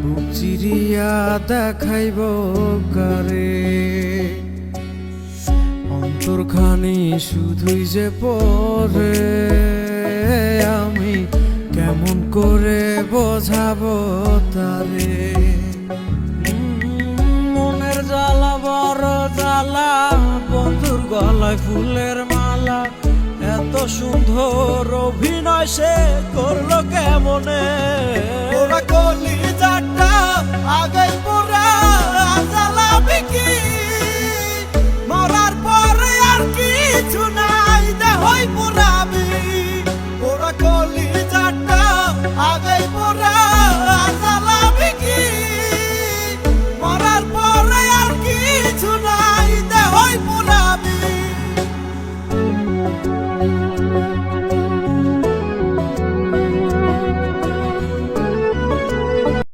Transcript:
বুক চিরিয়া দেখাইব কারে অন্তরখানি শুধুই যে পরে আমি কেমন করে বোঝাবো তারে মনের জ্বালা বড় জ্বালা বন্ধুর গলায় ফুলের মালা এত সুন্দর অভিনয় সে করলো কেমনে ওরা কলি যাটা আগে